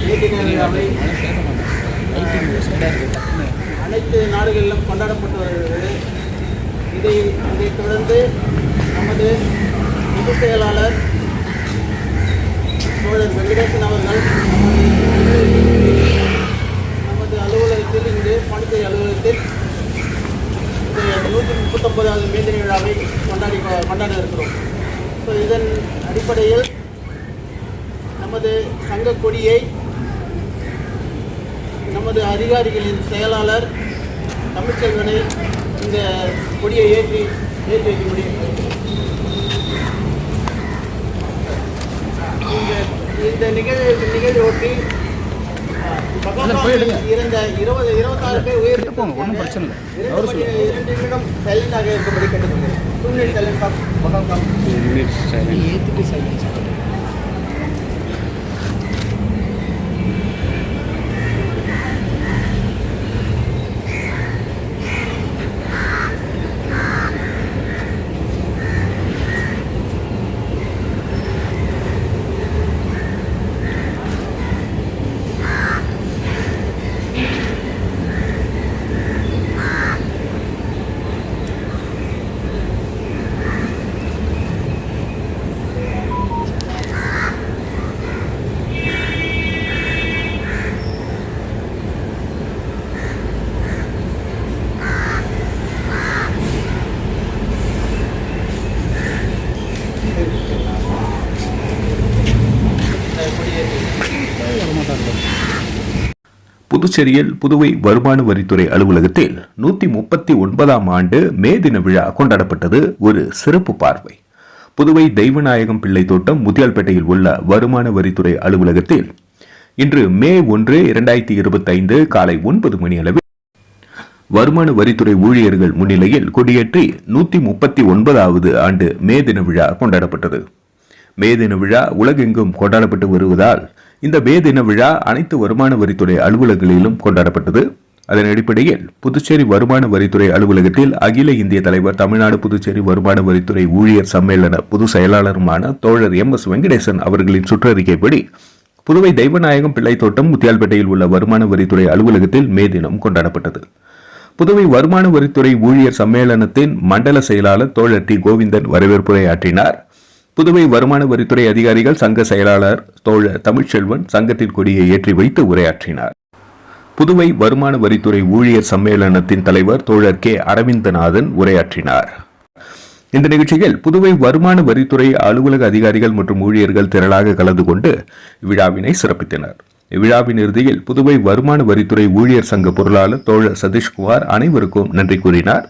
மே தின விழாவை அனைத்து நாடுகளிலும் கொண்டாடப்பட்டு வருகிறது. இதைத் தொடர்ந்து நமது பொதுச் செயலாளர் தோழர் வெங்கடேசன் அவர்கள் நமது அலுவலகத்தில் இங்கு பாண்டிச்சேரி அலுவலகத்தில் இந்த 139வது மே தின விழாவை கொண்டாட இருக்கிறோம். ஸோ இதன் அடிப்படையில் நமது சங்க கொடியை நமது அதிகாரிகளின் செயலாளர் தமிழ்ச்செல்வனை இந்த கொடியை ஏற்றி வைக்க முடியும். இந்த நிகழ்வொட்டி இருந்த 26 பேர் உயிர் 2 நிமிடம் சைலண்டாக இருக்கும்படி கேட்டுக்கொள்கிறேன். 2 minutes silence of Bhagam. புதுச்சேரியில் புதுவை வருமான வரித்துறை அலுவலகத்தில் 139ஆம் ஆண்டு மே தின விழா கொண்டாடப்பட்டது. ஒரு சிறப்பு பார்வை. புதுவை தெய்வநாயகம் பிள்ளை தோட்டம் முத்தியால்பேட்டையில் உள்ள வருமான வரித்துறை அலுவலகத்தில் இன்று மே 1, 2025 காலை 9 மணி அளவில் வருமான வரித்துறை ஊழியர்கள் முன்னிலையில் கொடியேற்றி 139வது ஆண்டு மே தின விழா கொண்டாடப்பட்டது. மே தின விழா உலகெங்கும் கொண்டாடப்பட்டு வருவதால் இந்த மே தின விழா அனைத்து வருமான வரித்துறை அலுவலகங்களிலும் கொண்டாடப்பட்டது. அதன் அடிப்படையில் புதுச்சேரி வருமான வரித்துறை அலுவலகத்தில் அகில இந்திய தலைவர், தமிழ்நாடு புதுச்சேரி வருமான வரித்துறை ஊழியர் சம்மேளன பொதுச் செயலாளருமான தோழர் MS வெங்கடேசன் அவர்களின் சுற்றறிக்கைப்படி புதுவை தெய்வநாயகம் பிள்ளை தோட்டம் முத்தியால்பேட்டையில் உள்ள வருமான வரித்துறை அலுவலகத்தில் மே தினம் கொண்டாடப்பட்டது. புதுவை வருமான வரித்துறை ஊழியர் சம்மேளனத்தின் மண்டல செயலாளர் தோழர் T. கோவிந்தன் வரவேற்புரையாற்றினார். புதுவை வருமான வரித்துறை அதிகாரிகள் சங்க செயலாளர் தோழர் தமிழ்ச்செல்வன் சங்கத்தின் கொடியை ஏற்றி வைத்து உரையாற்றினார். புதுவை வருமான வரித்துறை ஊழியர் சம்மேளனத்தின் தலைவர் தோழர் K. அரவிந்தநாதன் உரையாற்றினார். இந்த நிகழ்ச்சியில் புதுவை வருமான வரித்துறை அலுவலக அதிகாரிகள் மற்றும் ஊழியர்கள் திரளாக கலந்து கொண்டு விழாவினை சிறப்பித்தனர். இவ்விழாவின் இறுதியில் புதுவை வருமான வரித்துறை ஊழியர் சங்க பொருளாளர் தோழர் சதீஷ்குமார் அனைவருக்கும் நன்றி கூறினார்.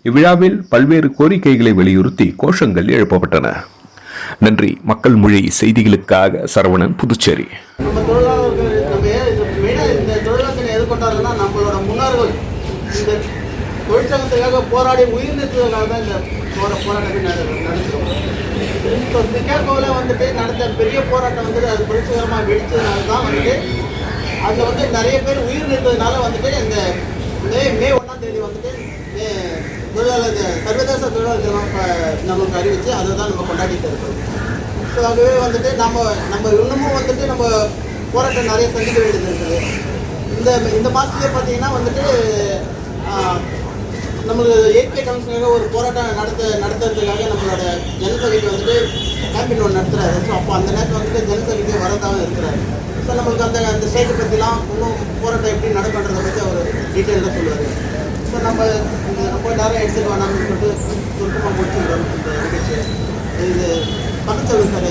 இவ்விழாவில் பல்வேறு கோரிக்கைகளை வலியுறுத்தி கோஷங்கள் எழுப்பப்பட்டன. நன்றி. மக்கள் மொழி செய்திகளுக்காக சரவணன், புதுச்சேரி. நம்ம தொழிலாளர்கள் இந்த தொழிலாளர்களை எதிர்கொண்டார்கள். நம்மளோட முன்னோர்கள் இந்த தொழிற்சங்கத்துக்காக போராடி உயிர் நிறுத்துவதற்காக தான் இந்த போராட்டத்தை நடத்துகிறோம். இப்போ சிகாகோவில் வந்துட்டு நடந்த பெரிய போராட்டம் வந்துட்டு அது புரட்சிகரமாக வெடிச்சதுனால தான் வந்துட்டு அதில் நிறைய பேர் உயிர் நிறுத்ததுனால வந்துட்டு இந்த மே 1ஆம் தேதி வந்துட்டு தொழிலாளர் சர்வதேச தொழிலாளர் தினம் நமக்கு அறிவித்து அதை தான் நம்ம கொண்டாடிட்டு இருக்கோம். ஸோ ஆகவே வந்துட்டு நம்ம இன்னமும் வந்துட்டு நம்ம போராட்டம் நிறைய சந்திக்க வேண்டியது இருக்குது. இந்த மாதத்துலேயே பார்த்தீங்கன்னா வந்துட்டு நம்மளுக்கு ஏகே கமிஷனாக ஒரு போராட்டம் நடத்துறதுக்காக நம்மளோட ஜனசபைக்கு வந்துட்டு கேம்பின் ஒன்று நடத்துகிறாரு. ஸோ அப்போ அந்த நேரத்தில் வந்துட்டு ஜனசபைக்கு வரதாகவும் இருக்கிறாரு. ஸோ நம்மளுக்கு அந்த ஸ்டேட்டை பற்றிலாம் இன்னும் போராட்டம் எப்படி நடக்குன்றதை பற்றி அவர் டீட்டெயிலாக சொல்லுவார். ஸோ நம்ம நேரம் எடுத்துட்டு வேணாம்னு சொல்லிட்டு சுருக்கமாக முடிச்சுருக்கோம் இந்த நிகழ்ச்சி. இது பக்கத்தில் சார்